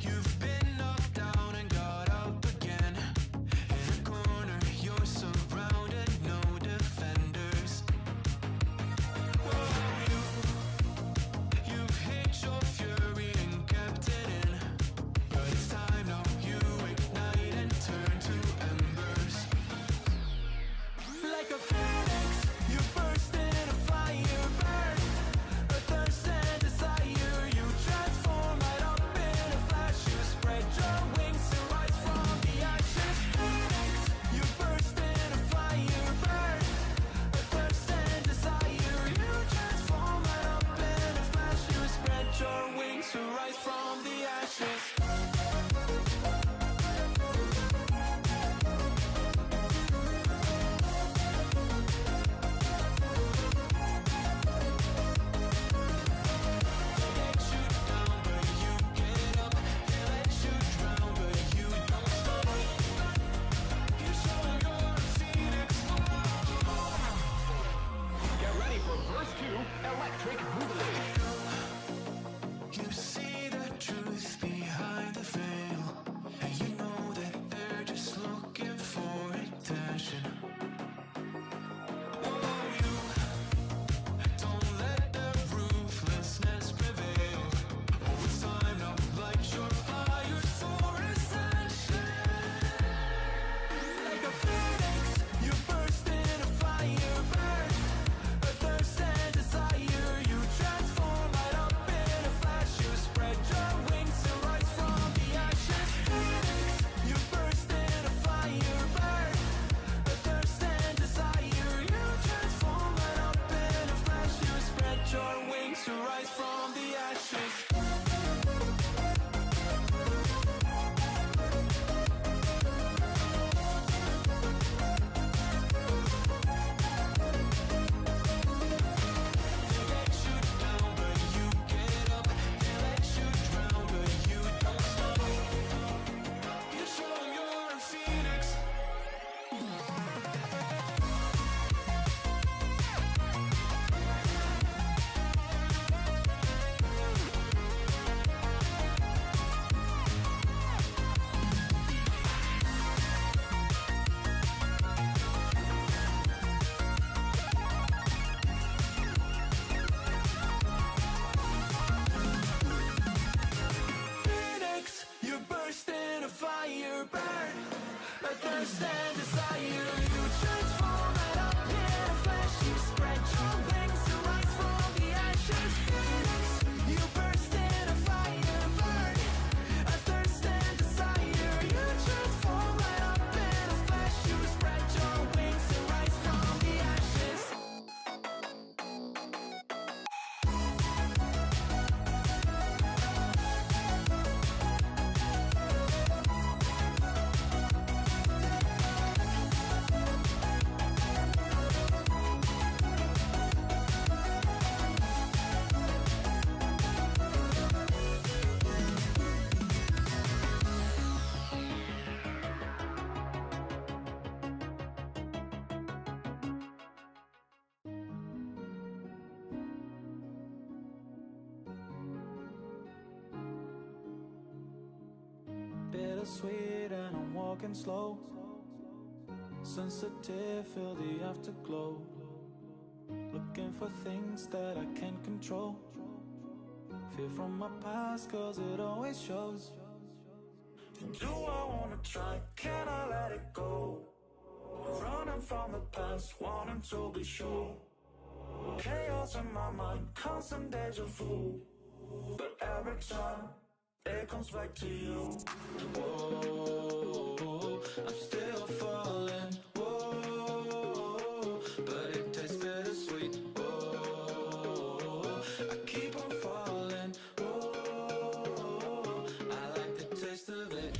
You've been knocked down and got up again. In a corner, you're surrounded, no defenders. You've hid your fury and kept it in. But it's time now, you ignite and turn to embers. Like a phoenix, you burst in a fire burn. A thirst and desire, you transform right up in a flash. You spread your wings and rise from the ashes. Phoenix, you burst in a fire burn. A thirst and desire, you transform right up in a flash. You spread your wings to rise from the ashes. Electric Boogaloo. You see the truth behind the veil, and you know that they're just looking for attention. Oh, you don't let the ruthlessness prevail. Oh, it's time now, light your fires for ascension. Like a phoenix, you burst in a fire burn. A thirst and desire, you transform right up in a flash. You spread your wings and rise from the ashes. Phoenix, you burst in a fire burn. A thirst and desire, you transform right up in a flash. You spread your wings to rise from the ashes. Bittersweet and I'm walking slow. Sensitive, feel the afterglow. Looking for things that I can't control. Fear from my past cause it always shows. Do I wanna try, can I let it go? Running from the past, wanting to be sure. Chaos in my mind, constant deja vu. But every time it comes back to you. Whoa, I'm still falling. Whoa, but it tastes bittersweet. Whoa, I keep on falling. Whoa, I like the taste of it.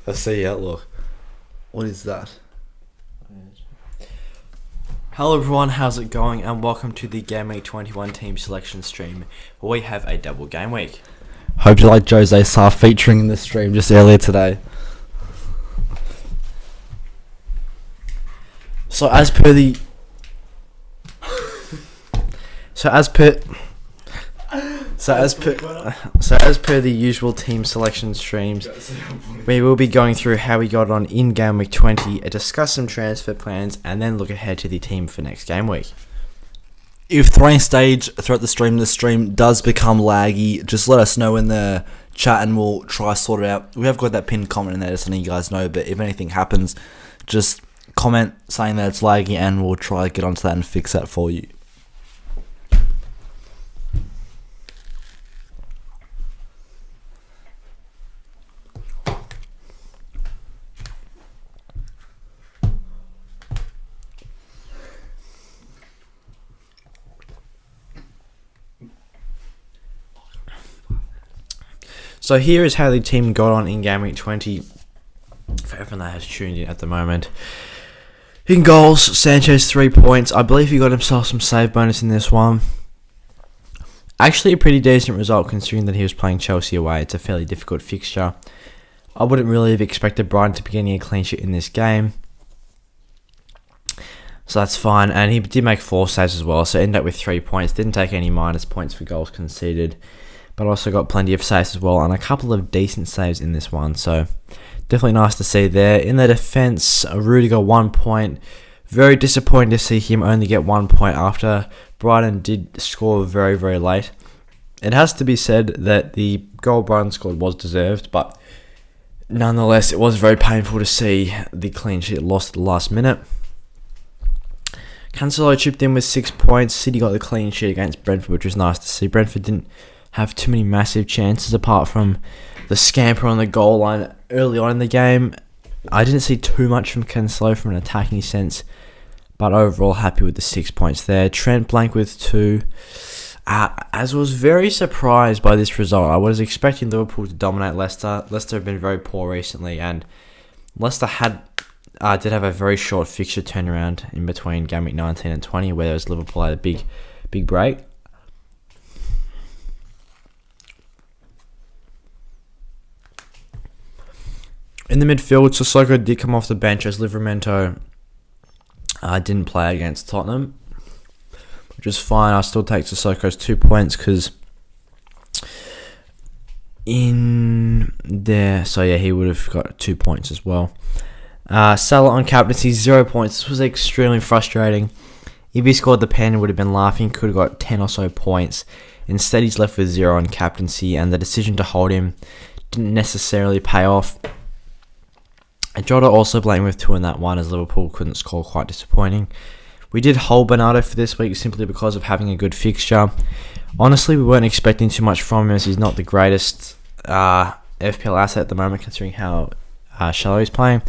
I see outlook. What is that? Hello everyone, how's it going? And welcome to the Game Week 21 team selection stream, where we have a double game week. Hope you like Jose Sarr featuring in the stream just earlier today. So as per the usual team selection streams, we will be going through how we got on in game week 20, discuss some transfer plans, and then look ahead to the team for next game week. If throwing stage throughout the stream does become laggy, just let us know in the chat and we'll try to sort it out. We have got that pinned comment in there just letting you guys know, but if anything happens, just comment saying that it's laggy and we'll try to get onto that and fix that for you. So here is how the team got on in game week 20 for everyone that has tuned in at the moment. In goals, Sanchez 3 points. I believe he got himself some save bonus in this one. Actually a pretty decent result considering that he was playing Chelsea away. It's a fairly difficult fixture. I wouldn't really have expected Brighton to be getting a clean sheet in this game. So that's fine. And he did make 4 saves as well. So ended up with 3 points. Didn't take any minus points for goals conceded. But also got plenty of saves as well, and a couple of decent saves in this one, so definitely nice to see there. In the defence, Rudiger 1 point. Very disappointing to see him only get 1 point after Brighton did score very, very late. It has to be said that the goal Brighton scored was deserved, but nonetheless, it was very painful to see the clean sheet lost at the last minute. Cancelo chipped in with 6 points. City got the clean sheet against Brentford, which was nice to see. Brentford didn't have too many massive chances apart from the scamper on the goal line early on in the game. I didn't see too much from Cancelo from an attacking sense, but overall happy with the 6 points there. Trent blank with 2. As was very surprised by this result. I was expecting Liverpool to dominate Leicester. Leicester have been very poor recently, and Leicester did have a very short fixture turnaround in between game week 19 and 20, whereas Liverpool had a big break. In the midfield, Sissoko did come off the bench as Livramento didn't play against Tottenham, which is fine. I still take Sissoko's 2 points because in there, so yeah, he would have got 2 points as well. Salah on captaincy, 0 points. This was extremely frustrating. If he scored the pen, it would have been laughing. Could have got 10 or so points. Instead, he's left with 0 on captaincy, and the decision to hold him didn't necessarily pay off. Jota also blamed with 2 in that one as Liverpool couldn't score, quite disappointing. We did hold Bernardo for this week simply because of having a good fixture. Honestly, we weren't expecting too much from him as he's not the greatest FPL asset at the moment considering how shallow he's playing.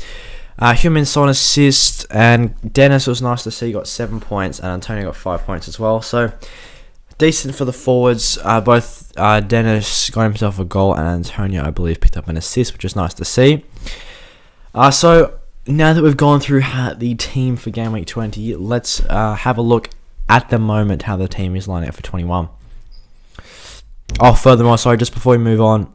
Human saw an assist, and Dennis was nice to see, got 7 points, and Antonio got 5 points as well. So decent for the forwards. Both Dennis got himself a goal and Antonio, I believe, picked up an assist, which is nice to see. So now that we've gone through the team for game week 20, let's have a look at the moment how the team is lining up for 21. Oh, furthermore, sorry, just before we move on,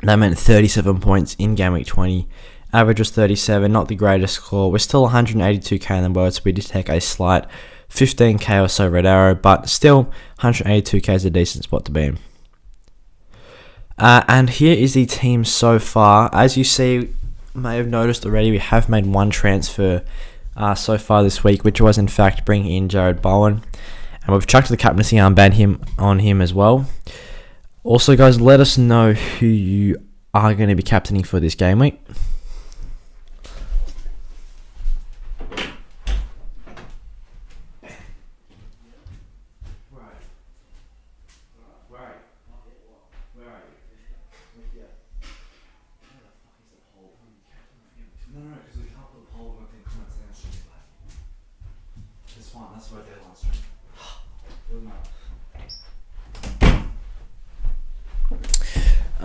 that meant 37 points in game week 20. Average was 37, not the greatest score. We're still 182k in the world, so we did take a slight 15k or so red arrow, but still 182k is a decent spot to be in. And here is the team so far. As you see, may have noticed already, we have made 1 transfer so far this week, which was in fact bringing in Jared Bowen, and we've chucked the captaincy armband on him as well. Also, guys, let us know who you are going to be captaining for this game week.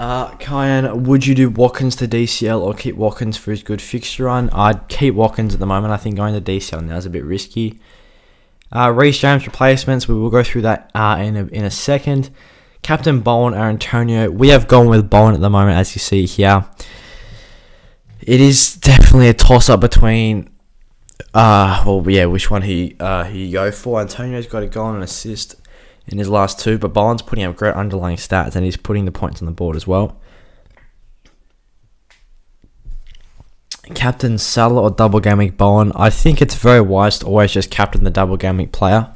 Kyan, would you do Watkins to DCL or keep Watkins for his good fixture run? I'd keep Watkins at the moment. I think going to DCL now is a bit risky. Reece James replacements, we will go through that in a second. Captain Bowen or Antonio, we have gone with Bowen at the moment, as you see here. It is definitely a toss-up between, which one he go for. Antonio's got a goal and an assist in his last two, but Bowen's putting up great underlying stats and he's putting the points on the board as well. Captain Salah or double game week Bowen, I think it's very wise to always just captain the double game week player,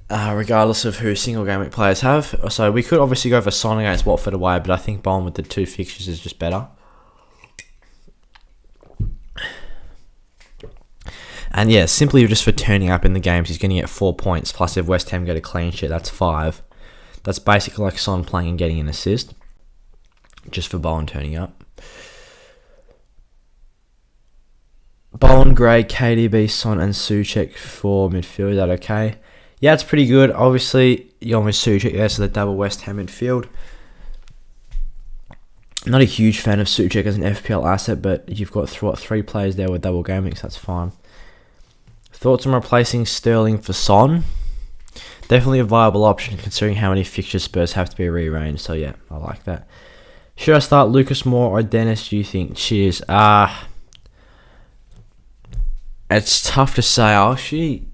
regardless of who single game week players have. So we could obviously go for Son against Watford away, but I think Bowen with the two fixtures is just better. And yeah, simply just for turning up in the games, he's going to get 4 points. Plus, if West Ham get a clean sheet, that's 5. That's basically like Son playing and getting an assist, just for Bowen turning up. Bowen, Gray, KDB, Son, and Souček for midfield. Is that okay? Yeah, it's pretty good. Obviously, you're with Souček there, so the double West Ham midfield. I'm not a huge fan of Souček as an FPL asset, but you've got 3 players there with double game weeks, that's fine. Thoughts on replacing Sterling for Son? Definitely a viable option considering how many fixtures Spurs have to be rearranged. So yeah, I like that. Should I start Lucas Moore or Dennis, do you think? Cheers. It's tough to say. I'll actually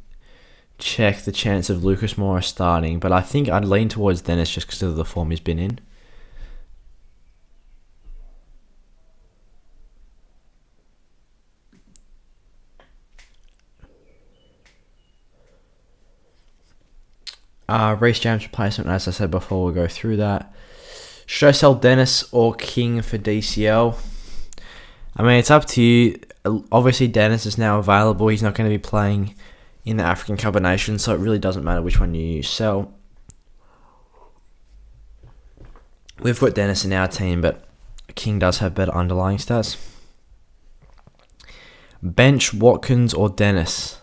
check the chance of Lucas Moore starting, but I think I'd lean towards Dennis just because of the form he's been in. Reece James replacement, as I said before, we'll go through that. Should I sell Dennis or King for DCL? I mean, it's up to you. Obviously, Dennis is now available. He's not going to be playing in the African Cup of Nations, so it really doesn't matter which one you sell. We've got Dennis in our team, but King does have better underlying stats. Bench Watkins or Dennis?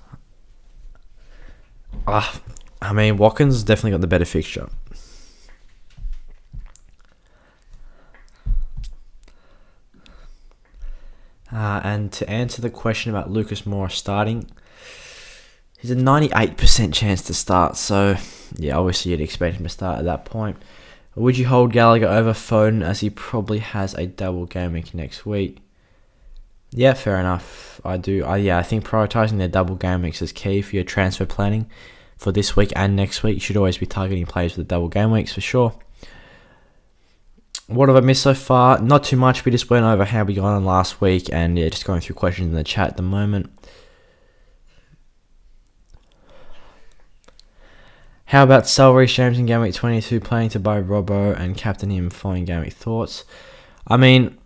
I mean, Watkins has definitely got the better fixture. And to answer the question about Lucas Moore starting, he's a 98% chance to start. So, yeah, obviously you'd expect him to start at that point. Would you hold Gallagher over Foden as he probably has a double game week next week? Yeah, fair enough. I do. I think prioritising their double game weeks is key for your transfer planning for this week and next week. You should always be targeting players with the double game weeks for sure. What have I missed so far? Not too much. We just went over how we got on last week and yeah, just going through questions in the chat at the moment. How about sell Reece James in game week 22, planning to buy Robbo and captain him following game week thoughts? I mean,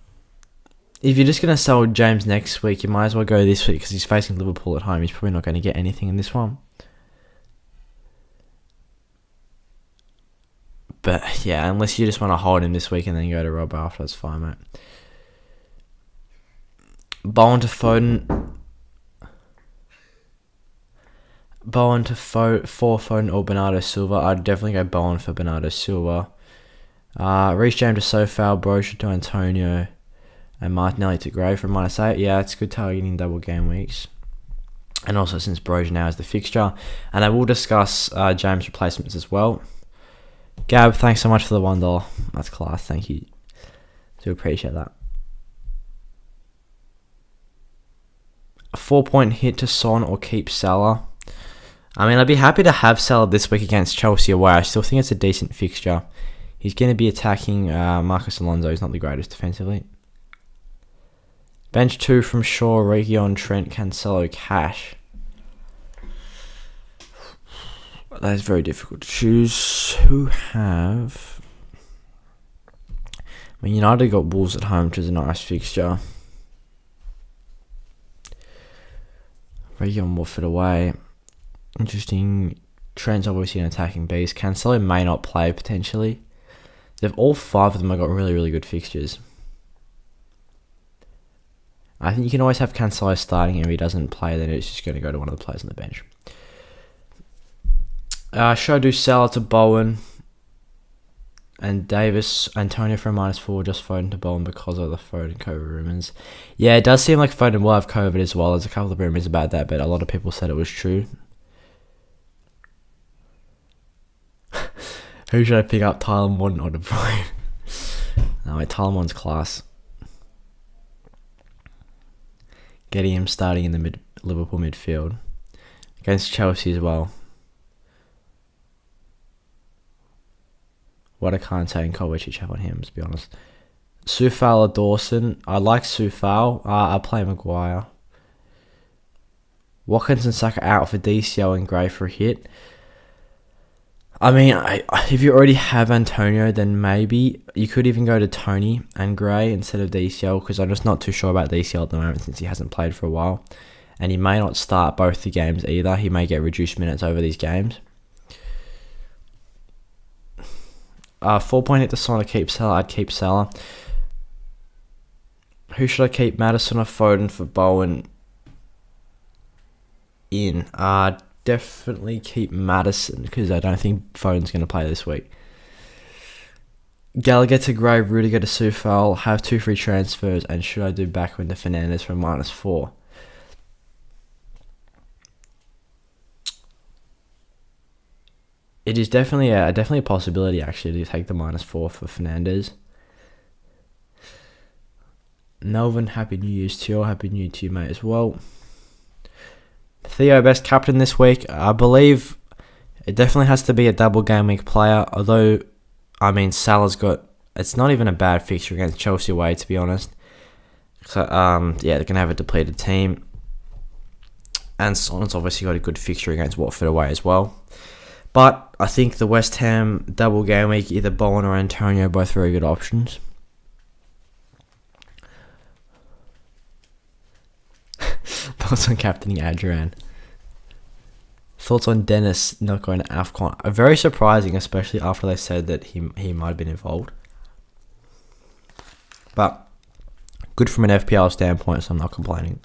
if you're just going to sell James next week, you might as well go this week because he's facing Liverpool at home. He's probably not going to get anything in this one. But yeah, unless you just want to hold him this week and then go to Robbo after, that's fine, mate. Bowen to Foden. Bowen to for Foden or Bernardo Silva. I'd definitely go Bowen for Bernardo Silva. Reece James to Sofal, Broja to Antonio, and Martinelli to Gray from -8. Yeah, it's good targeting double game weeks. And also since Broja now is the fixture. And I will discuss James replacements as well. Gab, thanks so much for the $1. That's class, thank you. Do appreciate that. A 4-point hit to Son or keep Salah. I mean, I'd be happy to have Salah this week against Chelsea away. I still think it's a decent fixture. He's going to be attacking Marcus Alonso. He's not the greatest defensively. Bench 2 from Shaw, Region, Trent, Cancelo, Cash. That is very difficult to choose. Who have... I mean, United got Wolves at home, which is a nice fixture. Region, Watford away. Interesting. Trent's obviously an attacking beast. Cancelo may not play potentially. They've all 5 of them have got really, really good fixtures. I think you can always have Cancelo starting, and if he doesn't play, then it's just going to go to one of the players on the bench. Should I do Salah to Bowen? and Davis, Antonio for a -4, just Foden to Bowen because of the Foden COVID rumours. Yeah, it does seem like Foden will have COVID as well. There's a couple of rumours about that, but a lot of people said it was true. Who should I pick up, Tyler Morton or De Bruyne? No, wait, Tyler Morton's class. Getting him starting in the Liverpool midfield. Against Chelsea as well. What I can't say and Kovacic have on him, to be honest. Sufal or Dawson. I like Sufal. I'll play Maguire. Watkins and Saka out for DCL and Gray for a hit. I mean, if you already have Antonio, then maybe you could even go to Tony and Gray instead of DCL, because I'm just not too sure about DCL at the moment since he hasn't played for a while. And he may not start both the games either. He may get reduced minutes over these games. 4-point hit to Son to keep Salah. I'd keep Salah. Who should I keep? Madison or Foden for Bowen in? Definitely keep Madison because I don't think Foden's going to play this week. Gallagher to Gray, Rudiger to Sufal. Have 2 free transfers, and should I do Backman to Fernandes for -4? It is definitely a possibility actually to take the -4 for Fernandes. Melvin, Happy New Year's to you. Happy New Year to you, mate, as well. Theo, best captain this week. I believe it definitely has to be a double game week player. Although, I mean, Salah's got... It's not even a bad fixture against Chelsea away, to be honest. So, yeah, they're going to have a depleted team. And Son's obviously got a good fixture against Watford away as well. But I think the West Ham double game week, either Bowen or Antonio, both very good options. Thoughts on captaining Adrian? Thoughts on Dennis not going to AFCON? Very surprising, especially after they said that he might have been involved. But good from an FPL standpoint, so I'm not complaining.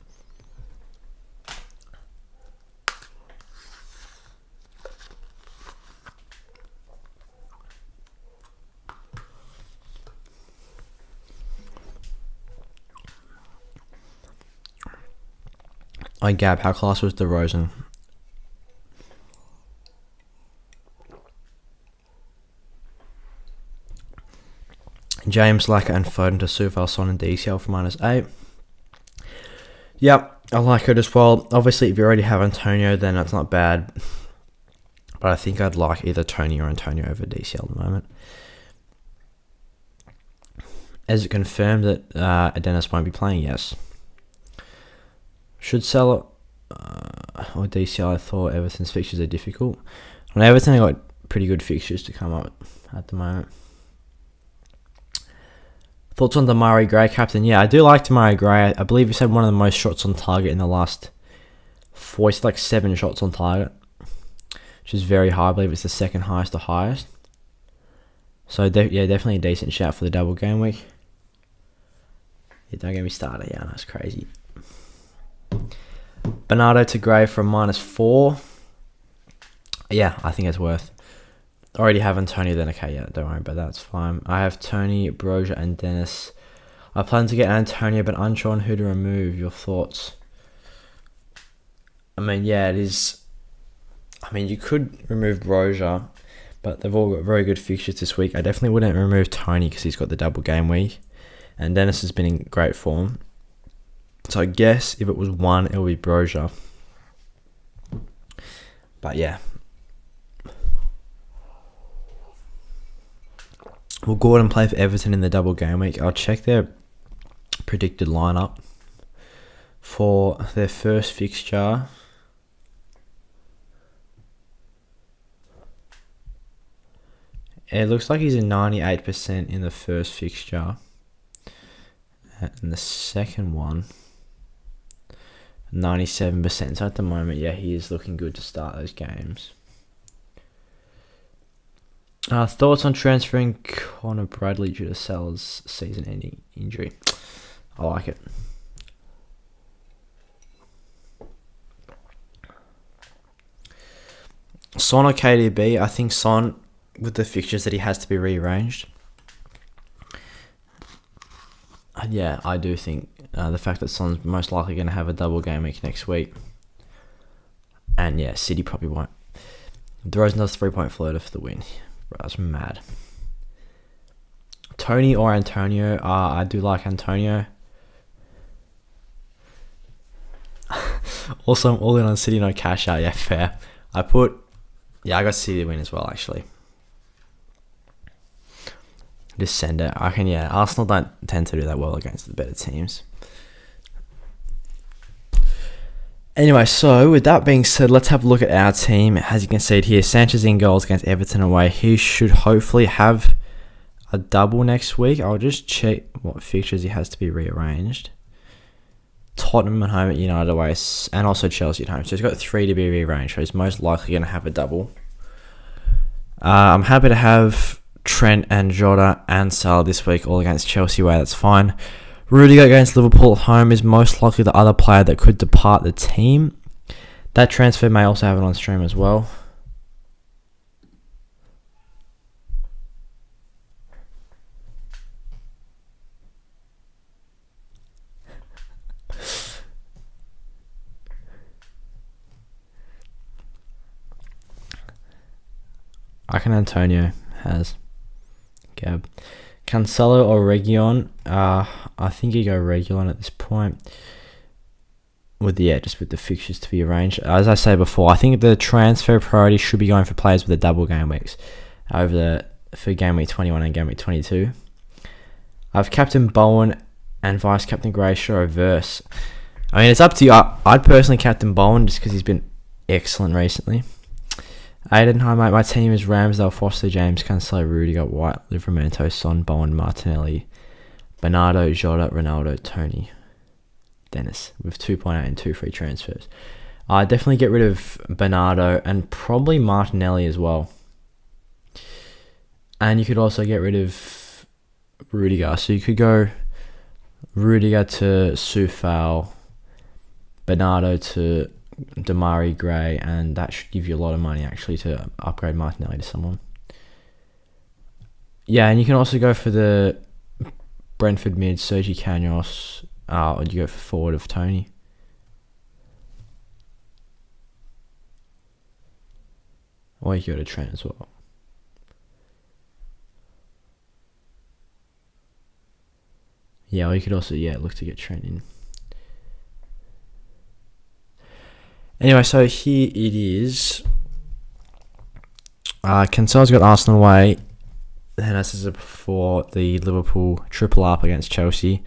Gab, how class was DeRozan? James, Laka and Foden to Sufal, Son and DCL for -8. Yep, I like it as well. Obviously, if you already have Antonio, then that's not bad. But I think I'd like either Tony or Antonio over DCL at the moment. Is it confirmed that Dennis won't be playing? Yes. Should Salah or DCL? I thought Everton's fixtures are difficult. On Everton, they got pretty good fixtures to come up at the moment. Thoughts on Damari Gray, captain? Yeah, I do like Damari Gray. I believe he's had one of the most shots on target in the last 4. It's like 7 shots on target, which is very high. I believe it's the second highest or highest. So, yeah, definitely a decent shout for the double game week. Yeah, don't get me started. Yeah, that's crazy. Bernardo to Gray for a -4. Yeah, I think it's worth. Already have Antonio, then okay, yeah, don't worry about that, it's fine. I have Tony, Broja and Dennis. I plan to get Antonio, but unsure on who to remove. Your thoughts? I mean, yeah, it is. I mean, you could remove Broja, but they've all got very good fixtures this week. I definitely wouldn't remove Tony because he's got the double game week. And Dennis has been in great form. So I guess if it was one, it would be Broja. But yeah. We'll go ahead and play for Everton in the double game week. I'll check their predicted lineup for their first fixture. It looks like he's a 98% in the first fixture. And the second one, 97%. So at the moment, yeah, he is looking good to start those games. Thoughts on transferring Connor Bradley due to Salah's season-ending injury? I like it. Son or KDB? I think Son with the fixtures that he has to be rearranged. Yeah, I do think the fact that Son's most likely going to have a double game week next week. And yeah, City probably won't. DeRozan 3-point floater for the win. Bro, that's mad. Tony or Antonio? I do like Antonio. Also, I'm all in on City, no cash out. Yeah, fair. I got City to win as well, actually. Just send it. I can, yeah. Arsenal don't tend to do that well against the better teams. Anyway, so with that being said, let's have a look at our team. As you can see it here, Sanchez in goals against Everton away. He should hopefully have a double next week. I'll just check what fixtures he has to be rearranged. Tottenham at home, at United away, and also Chelsea at home. So he's got 3 to be rearranged. So he's most likely going to have a double. I'm happy to have Trent and Jota and Salah this week all against Chelsea away. That's fine. Rudiger against Liverpool at home is most likely the other player that could depart the team. That transfer may also have it on stream as well. I can Antonio has Gab. Cancelo or Region? I think you go Region at this point. Just with the fixtures to be arranged. As I say before, I think the transfer priority should be going for players with the double game weeks for game week 21 and game week 22. I've Captain Bowen and Vice Captain Gracia reverse. I mean, it's up to you. I'd personally Captain Bowen just because he's been excellent recently. Aiden, hi mate. My team is Ramsdale, Foster, James, Cancelo, Rudiger, White, Livramento, Son, Bowen, Martinelli, Bernardo, Jota, Ronaldo, Tony, Dennis with 2.8 and 2 free transfers. Definitely get rid of Bernardo and probably Martinelli as well. And you could also get rid of Rudiger. So you could go Rudiger to Soufal, Bernardo to Damari Gray, and that should give you a lot of money actually to upgrade Martinelli to someone. Yeah, and you can also go for the Brentford mid, Sergi Canos, or you go for forward of Tony. Or you go to Trent as well. Yeah, or you could also look to get Trent in. Anyway, so here it is. Cancelo's got Arsenal away. Then, as I said before, the Liverpool triple up against Chelsea.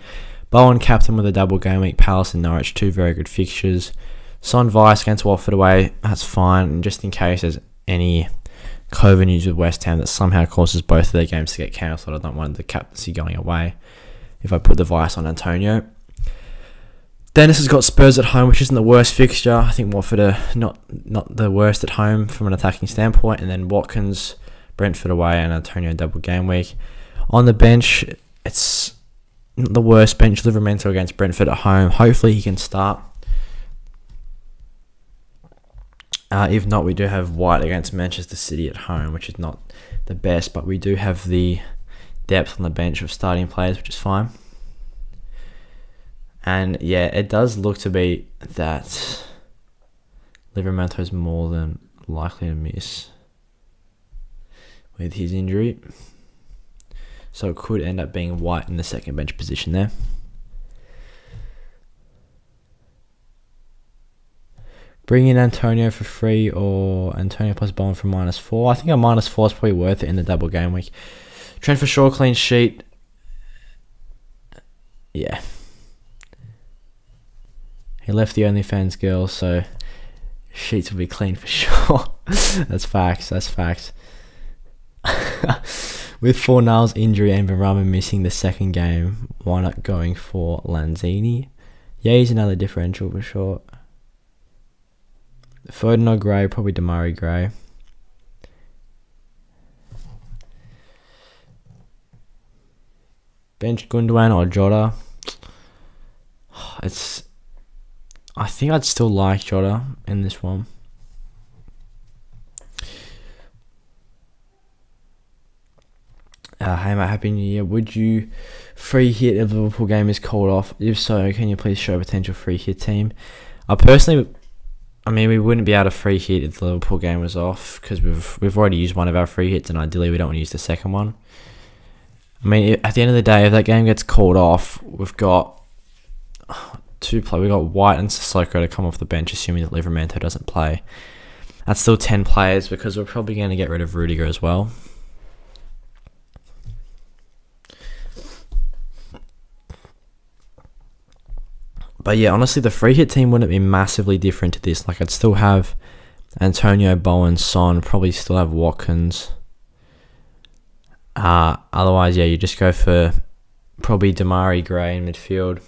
Bowen captain with a double game week. Palace and Norwich, 2 very good fixtures. Son Vice against Watford away. That's fine. And just in case there's any COVID news with West Ham that somehow causes both of their games to get cancelled, I don't want the captaincy going away if I put the Vice on Antonio. Dennis has got Spurs at home, which isn't the worst fixture. I think Watford are not the worst at home from an attacking standpoint. And then Watkins, Brentford away, and Antonio double game week. On the bench, it's not the worst bench. Livramento against Brentford at home. Hopefully he can start. If not, we do have White against Manchester City at home, which is not the best, but we do have the depth on the bench of starting players, which is fine. And yeah, it does look to be that Livramento is more than likely to miss with his injury. So it could end up being White in the second bench position there. Bring in Antonio for free or Antonio plus Bowen for -4. I think a -4 is probably worth it in the double game week. Trent for sure, clean sheet. Yeah. He left the OnlyFans girl, so sheets will be clean for sure. That's facts. With Fornal's injury and Benrahma missing the second game, why not going for Lanzini? Yeah, he's another differential for sure. Foden or Gray, probably Damari Gray. Bench Gundogan or Jota. I think I'd still like Jota in this one. Hey mate, Happy New Year. Would you free hit if the Liverpool game is called off? If so, can you please show a potential free hit team? We wouldn't be able to free hit if the Liverpool game was off because we've already used one of our free hits, and ideally we don't want to use the second one. At the end of the day, if that game gets called off, we've got We've got White and Sissoko to come off the bench, assuming that Livramento doesn't play. That's still 10 players because we're probably going to get rid of Rudiger as well. But yeah, honestly, the free hit team wouldn't be massively different to this. I'd still have Antonio, Bowen, Son, probably still have Watkins. Otherwise, yeah, you just go for probably Damari Gray in midfield.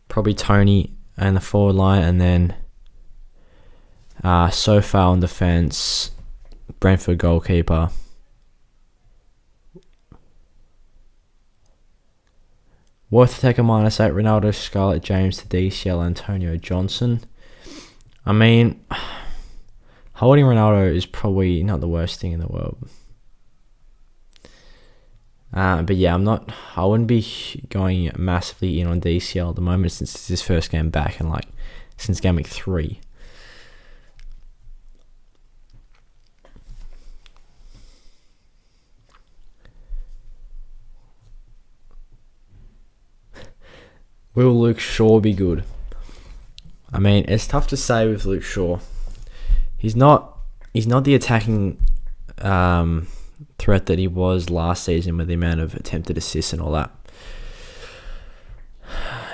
Probably Tony in the forward line, and then Sofal on defence, Brentford goalkeeper. Worth to take a -8, Ronaldo, Scarlett, James, DCL, Antonio, Johnson. Holding Ronaldo is probably not the worst thing in the world. But yeah, I wouldn't be going massively in on DCL at the moment since it's his first game back and since game week 3. Will Luke Shaw be good? It's tough to say with Luke Shaw. He's not the attacking threat that he was last season with the amount of attempted assists and all that.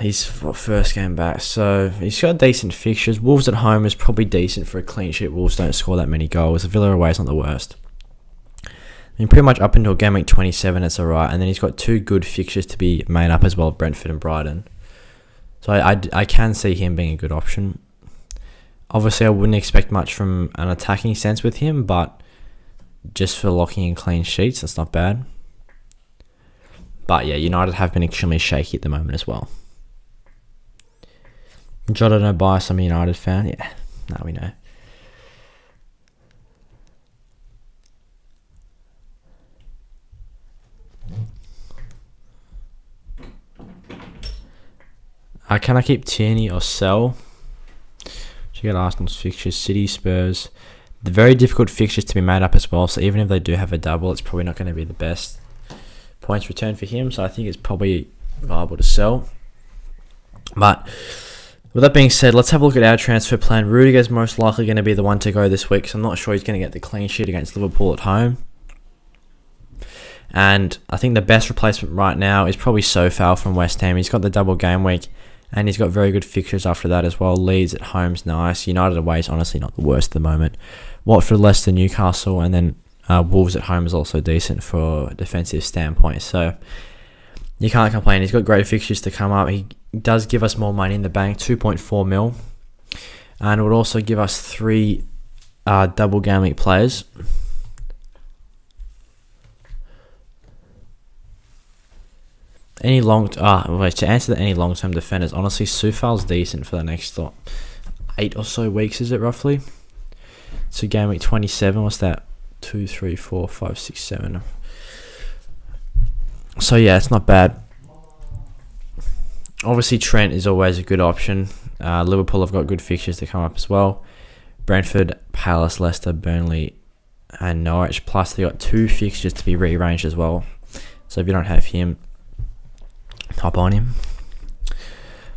He's first game back, so he's got decent fixtures. Wolves at home is probably decent for a clean sheet. Wolves don't score that many goals. Villa away is not the worst. Pretty much up until game week 27, it's alright. And then he's got 2 good fixtures to be made up as well, Brentford and Brighton. So I can see him being a good option. Obviously, I wouldn't expect much from an attacking sense with him, but just for locking in clean sheets, that's not bad. But yeah, United have been extremely shaky at the moment as well. Jota no bias, I'm a United fan. Yeah, now we know. Can I keep Tierney or sell? You get Arsenal's fixtures, City, Spurs. The very difficult fixtures to be made up as well. So even if they do have a double, it's probably not going to be the best points return for him. So I think it's probably viable to sell. But with that being said, let's have a look at our transfer plan. Rudiger's most likely going to be the one to go this week. So I'm not sure he's going to get the clean sheet against Liverpool at home. And I think the best replacement right now is probably Sofal from West Ham. He's got the double game week. And he's got very good fixtures after that as well. Leeds at home's nice. United away is honestly not the worst at the moment. Watford, Leicester, Newcastle, and then Wolves at home is also decent for a defensive standpoint. So you can't complain. He's got great fixtures to come up. He does give us more money in the bank, 2.4 mil. And it would also give us 3 double game week players. To answer any long-term defenders, honestly, Sufal's decent for the next 8 or so weeks, is it roughly? So game week 27, what's that? 2, 3, 4, 5, 6, 7. So yeah, it's not bad. Obviously, Trent is always a good option. Liverpool have got good fixtures to come up as well. Brentford, Palace, Leicester, Burnley, and Norwich. Plus, they got 2 fixtures to be rearranged as well. So if you don't have him, hop on him.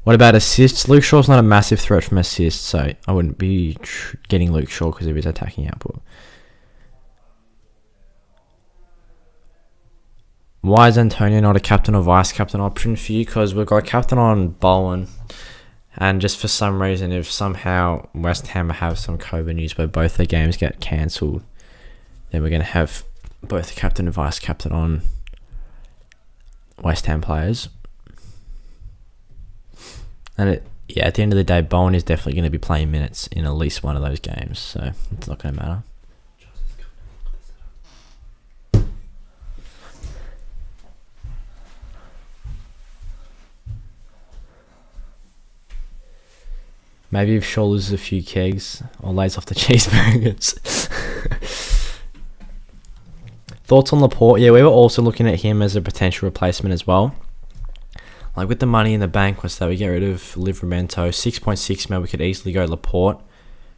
What about assists? Luke Shaw's not a massive threat from assists, so I wouldn't be getting Luke Shaw because of his attacking output. Why is Antonio not a captain or vice captain option for you? Because we've got captain on Bowen, and just for some reason, if somehow West Ham have some COVID news where both their games get cancelled, then we're going to have both the captain and vice captain on West Ham players. And at the end of the day, Bowen is definitely going to be playing minutes in at least one of those games, so it's not going to matter. Maybe if Shaw loses a few kegs or lays off the cheeseburgers. Thoughts on Laporte? Yeah, we were also looking at him as a potential replacement as well. Like with the money in the bank, was that we get rid of Livramento, 6.6 mil, we could easily go Laporte,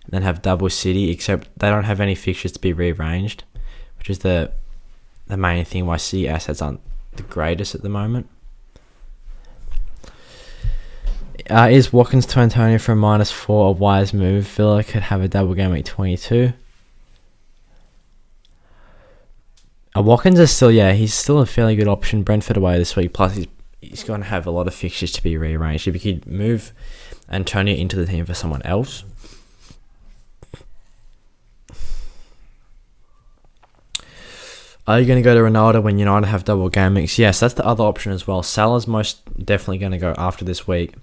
and then have double City, except they don't have any fixtures to be rearranged, which is the main thing why City assets aren't the greatest at the moment. Is Watkins to Antonio for a -4 a wise move? Villa could have a double game week 22. Watkins is still, he's still a fairly good option. Brentford away this week, plus he's going to have a lot of fixtures to be rearranged. If you could move Antonio into the team for someone else. Are you going to go to Ronaldo when United have double game weeks? Yes, that's the other option as well. Salah's most definitely going to go after this week.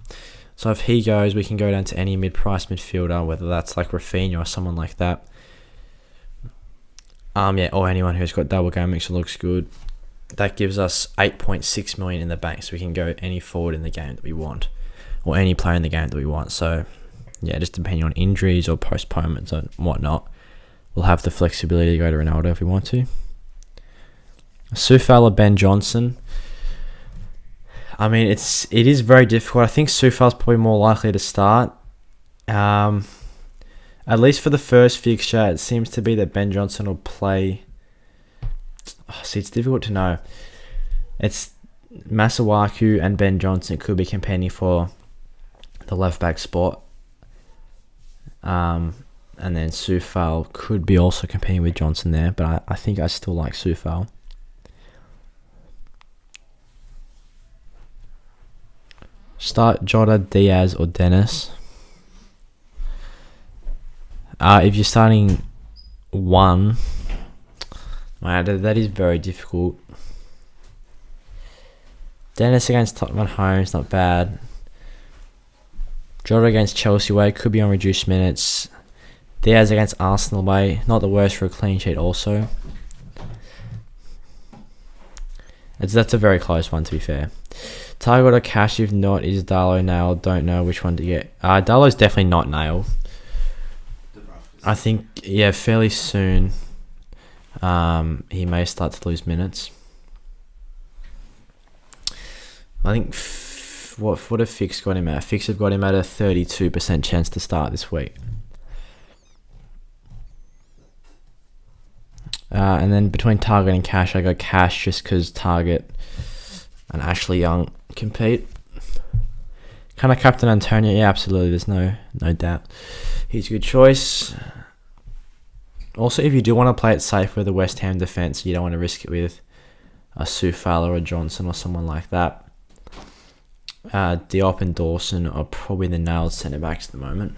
So if he goes, we can go down to any mid-price midfielder, whether that's like Rafinha or someone like that. Or anyone who's got double game weeks looks good. That gives us 8.6 million in the bank, so we can go any forward in the game that we want, or any player in the game that we want. So, yeah, just depending on injuries or postponements and whatnot, we'll have the flexibility to go to Ronaldo if we want to. Soufal or Ben Johnson. I mean, it is very difficult. I think Soufal's probably more likely to start. At least for the first fixture, it seems to be that Ben Johnson will play. It's difficult to know. It's Masuaku and Ben Johnson could be competing for the left back spot. And then Soufal could be also competing with Johnson there, but I think I still like Soufal. Start Jota, Diaz, or Dennis. If you're starting one, that is very difficult. Dennis against Tottenham at home is not bad. Jota against Chelsea away could be on reduced minutes. Diaz against Arsenal away, not the worst for a clean sheet also. That's a very close one, to be fair. Target or cash, if not, is Darlow nailed? Don't know which one to get. Darlow's definitely not nailed. I think, fairly soon he may start to lose minutes. I think, what have Fix got him at? Fix have got him at a 32% chance to start this week. And then between Target and Cash, I go Cash just because Target and Ashley Young compete. Can I captain Antonio? Yeah, absolutely. There's no doubt. He's a good choice. Also, if you do want to play it safe with the West Ham defence, you don't want to risk it with a Soufal or a Johnson or someone like that. Diop and Dawson are probably the nailed centre-backs at the moment.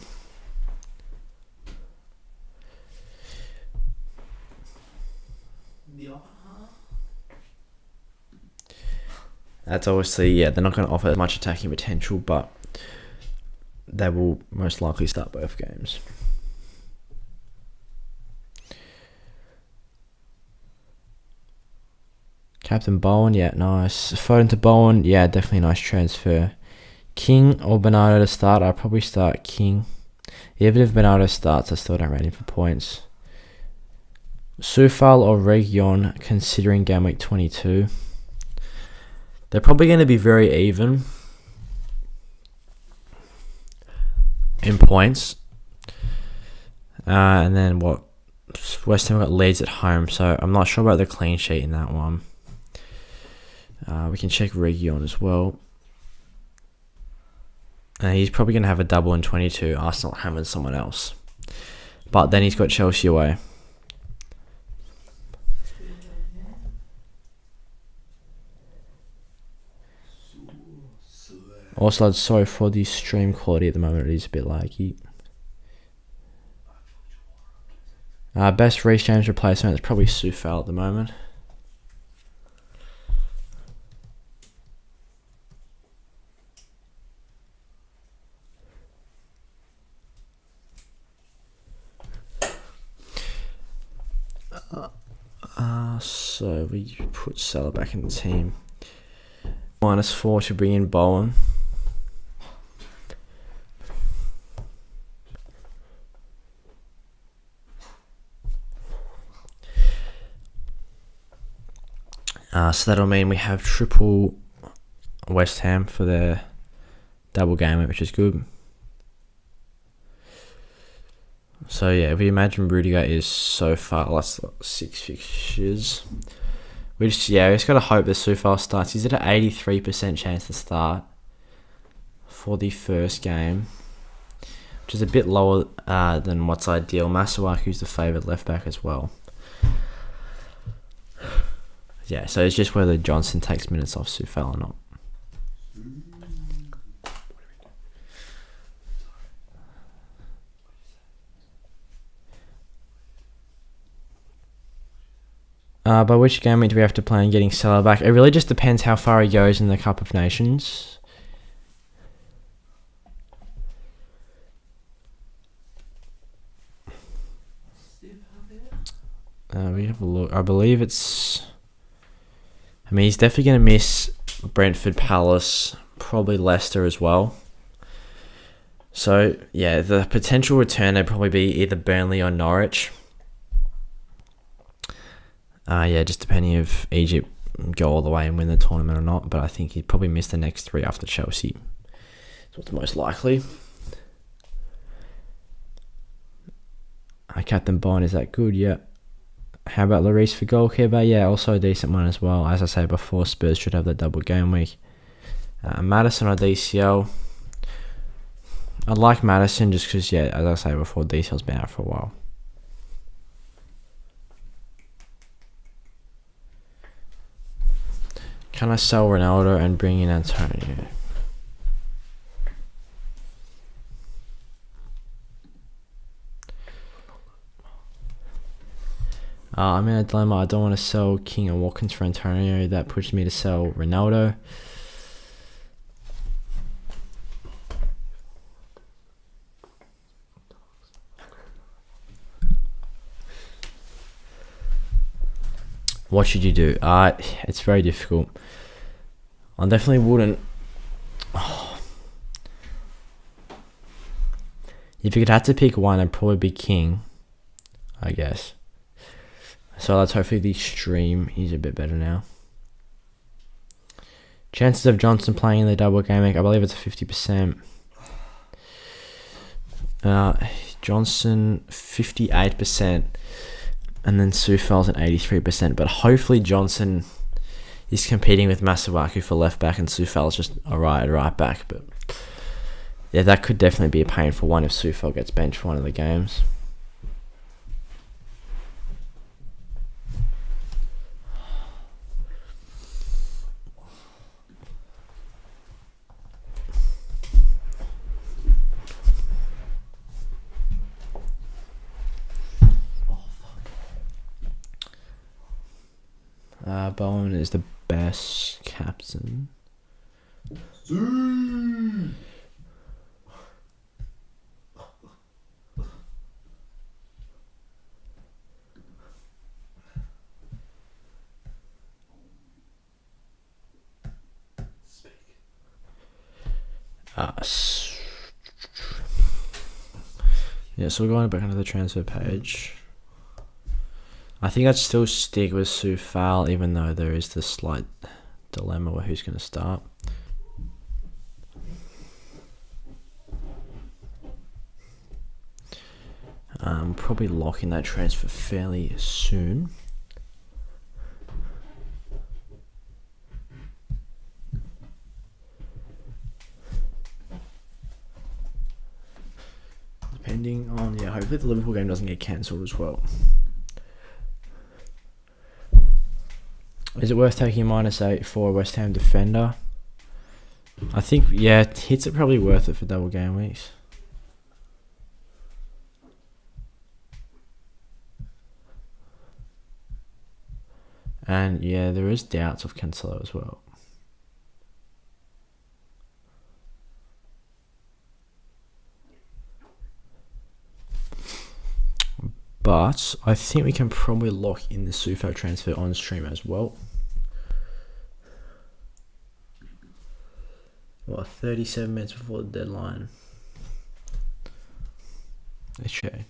That's obviously, they're not going to offer much attacking potential, but they will most likely start both games. Captain Bowen, nice. Foden to Bowen, definitely a nice transfer. King or Bernardo to start? I'll probably start King. Even if Bernardo starts, I still don't rate him for points. Soufal or Reguilon, considering game week 22. They're probably going to be very even in points. And then West Ham got Leeds at home, so I'm not sure about the clean sheet in that one. We can check Reguilon as well. He's probably going to have a double in 22. Arsenal at home and someone else. But then he's got Chelsea away. Also, sorry for the stream quality at the moment. It is a bit laggy. Best Reece James replacement is probably Soufal at the moment. So we put Salah back in the team. -4 to bring in Bowen. So that'll mean we have triple West Ham for their double game, which is good. So yeah, if we imagine Rudiger is so far less 6 fixtures, we just got to hope that Sufal starts. He's at an 83% chance to start for the first game, which is a bit lower than what's ideal. Masuaku's the favoured left back as well. Yeah, so it's just whether Johnson takes minutes off Sufal or not. By which game week do we have to play on getting Salah back? It really just depends how far he goes in the Cup of Nations. We have a look. I believe it's... I mean, he's definitely going to miss Brentford, Palace, probably Leicester as well. So, yeah, the potential return would probably be either Burnley or Norwich. Just depending if Egypt go all the way and win the tournament or not. But I think he'd probably miss the next 3 after Chelsea. That's what's most likely. Captain Bond, is that good? Yeah. How about Lloris for goalkeeper? Yeah, also a decent one as well. As I say before, Spurs should have the double game week. Madison or DCL. I like Madison just because, yeah, as I say before, DCL's been out for a while. Can I sell Ronaldo and bring in Antonio? I'm in a dilemma. I don't want to sell King and Watkins for Antonio. That pushes me to sell Ronaldo. What should you do? It's very difficult. I definitely wouldn't. If you could have to pick one, it'd probably be King, I guess. So let's hopefully the stream is a bit better now. Chances of Johnson playing in the double game week, I believe it's a 50%. Johnson 58%, and then Sufal's an 83%. But hopefully Johnson is competing with Masuaku for left back, and Sufal's just alright at right back. But yeah, that could definitely be a painful one if Sufal gets benched for one of the games. Bowen is the best captain. Yeah, so we're going back onto the transfer page. I think I'd still stick with Sufal, even though there is this slight dilemma with who's going to start. Probably locking that transfer fairly soon. Depending on, hopefully the Liverpool game doesn't get cancelled as well. Is it worth taking -8 for a West Ham defender? I think, hits are probably worth it for double game weeks. And there is doubts of Cancelo as well. But I think we can probably lock in the Sufal transfer on stream as well. 37 minutes before the deadline. Okay.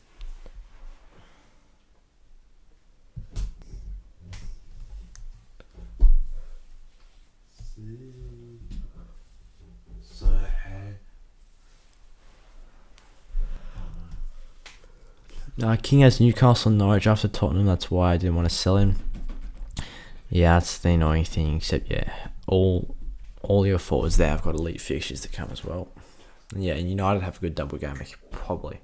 King has Newcastle and Norwich after Tottenham. That's why I didn't want to sell him. Yeah, that's the annoying thing. Except yeah, all your forwards there have got elite fixtures to come as well. And yeah, and United have a good double game week, probably.